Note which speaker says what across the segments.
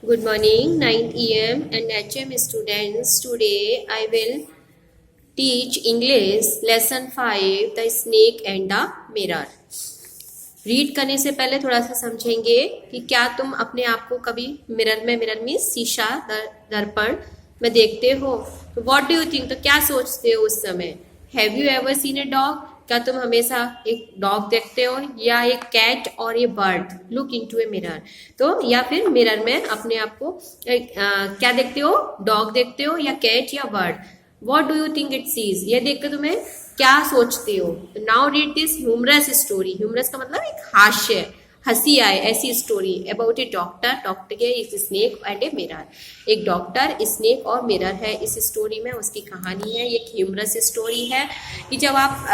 Speaker 1: Good morning, 9th EM and HM students. Today I will teach English lesson 5 The Snake and the Mirror. Read करने से पहले थोड़ा सा समझेंगे कि क्या तुम अपने आप को कभी मिरर में शीशा दर्पण में देखते हो? तो व्हाट डू यू थिंक, तो क्या सोचते हो उस समय? Have you ever seen a dog? क्या तुम हमेशा एक डॉग देखते हो या एक कैट और ये bird? Look into a mirror. तो या फिर मिरर में अपने आप को क्या देखते हो? डॉग देखते हो या कैट या bird? What do you think it sees? ये देख कर तुम्हें क्या सोचते हो? Now read this humorous story. Humorous का मतलब एक हास्य, हंसी आए ऐसी स्टोरी अबाउट ए डॉक्टर के इस स्नेक एंड ए मिरर। एक डॉक्टर, स्नेक और मिरर है इस स्टोरी में, उसकी कहानी है। ये एक ह्यूमरस स्टोरी है कि जब आप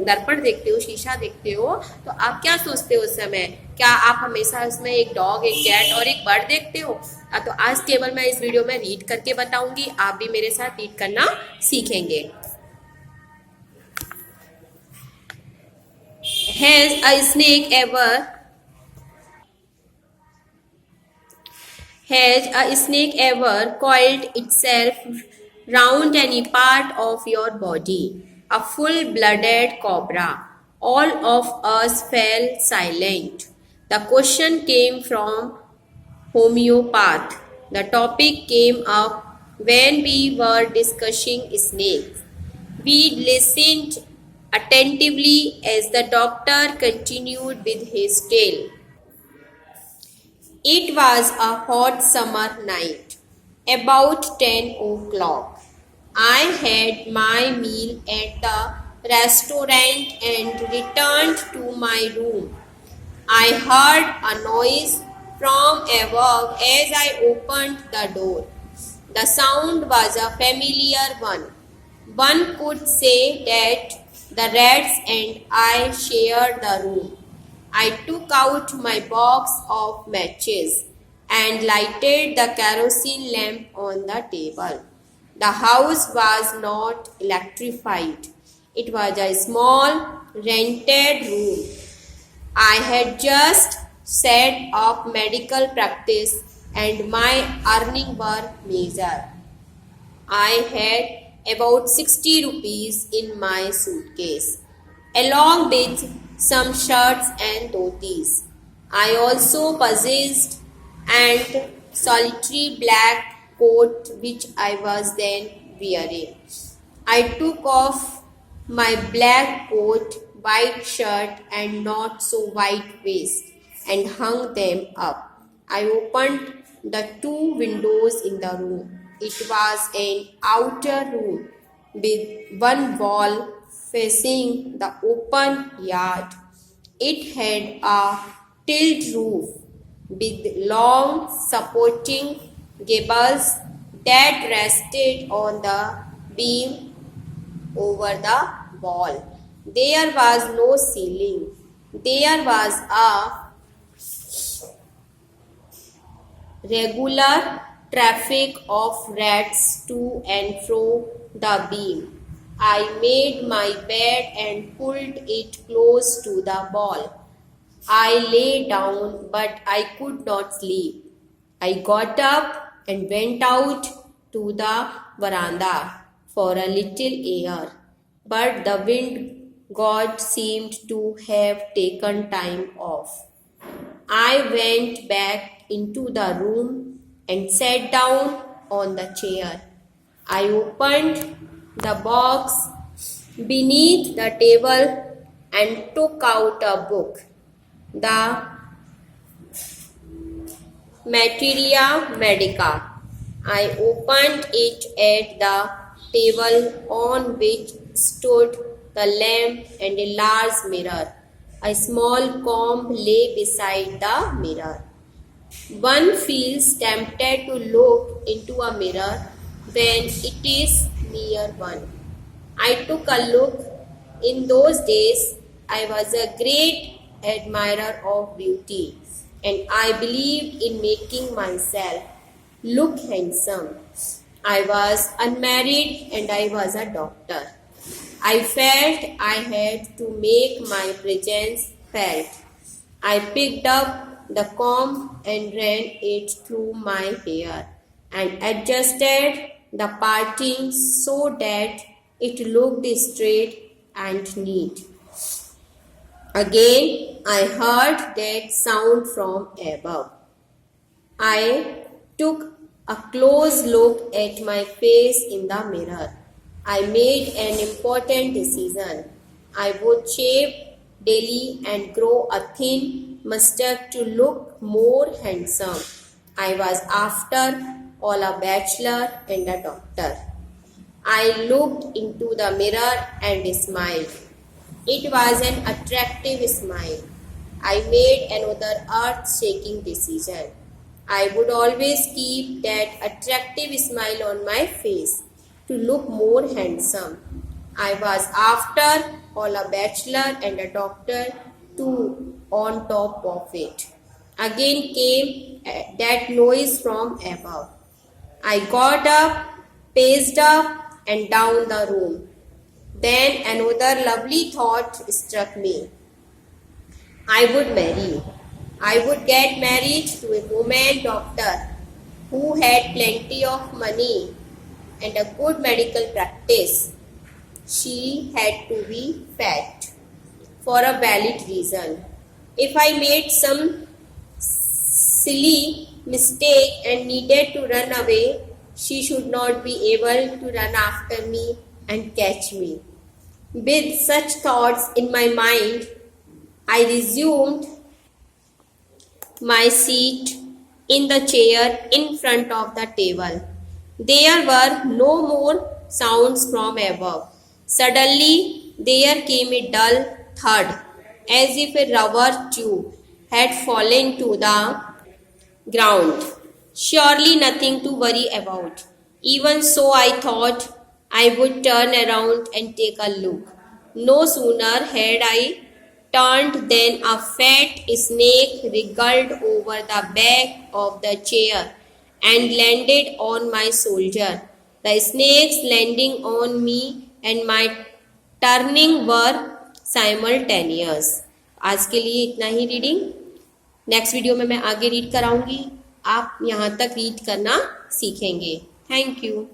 Speaker 1: दर्पण देखते हो, शीशा देखते हो, तो आप क्या सोचते हो उस समय? क्या आप हमेशा उसमें एक डॉग, एक कैट और एक बर्ड देखते हो? तो आज केवल मैं इस वीडियो में रीड करके बताऊंगी, आप भी मेरे साथ रीड करना सीखेंगे। Has a snake ever Has a snake ever coiled itself round any part of your body? A full-blooded cobra. All of us fell silent. The question came from homeopath. The topic came up when we were discussing snakes. We listened attentively as the doctor continued with his tale. It was a hot summer night, about 10 o'clock. I had my meal at the restaurant and returned to my room. I heard a noise from above as I opened the door. The sound was a familiar one. One could say that the rats and I shared the room. I took out my box of matches and lighted the kerosene lamp on the table. The house was not electrified. It was a small rented room. I had just set up medical practice and my earnings were meager. I had about 60 rupees in my suitcase, along with some shirts and dhotis. I also possessed an solitary black coat which I was then wearing. I took off my black coat, white shirt and not so white waist and hung them up. I opened the two windows in the room. It was an outer room with one wall facing the open yard. It had a tiled roof with long supporting gables that rested on the beam over the wall. There was no ceiling. There was a regular traffic of rats to and fro the beam. I made my bed and pulled it close to the wall. I lay down, but I could not sleep. I got up and went out to the veranda for a little air, but the wind god seemed to have taken time off. I went back into the room and sat down on the chair. I opened the box beneath the table and took out a book, the Materia Medica. I opened it at the table on which stood the lamp and a large mirror. A small comb lay beside the mirror. One feels tempted to look into a mirror when it is near one. I took a look. In those days, I was a great admirer of beauty, and I believed in making myself look handsome. I was unmarried and I was a doctor. I felt I had to make my presence felt. I picked up the comb and ran it through my hair and adjusted the parting so that it looked straight and neat. Again, I heard that sound from above. I took a close look at my face in the mirror. I made an important decision. I would shave daily and grow a thin mustache to look more handsome. I was after all a bachelor and a doctor. I looked into the mirror and smiled. It was an attractive smile. I made another earth-shaking decision. I would always keep that attractive smile on my face to look more handsome. I was after all a bachelor and a doctor too on top of it. Again came that noise from above. I got up, paced up and down the room. Then another lovely thought struck me. I would marry. I would get married to a woman doctor who had plenty of money and a good medical practice. She had to be fat for a valid reason. If I made some silly mistake and needed to run away, she should not be able to run after me and catch me. With such thoughts in my mind, I resumed my seat in the chair in front of the table. There were no more sounds from above. Suddenly, there came a dull thud, as if a rubber tube had fallen to the ground. Surely nothing to worry about. Even so, I thought I would turn around and take a look. No sooner had I turned than a fat snake wriggled over the back of the chair and landed on my shoulder. The snake's landing on me and my turning were simultaneous. आज के लिए इतना ही reading. Next video में मैं आगे read कराऊंगी. आप यहाँ तक रीड करना सीखेंगे. Thank you.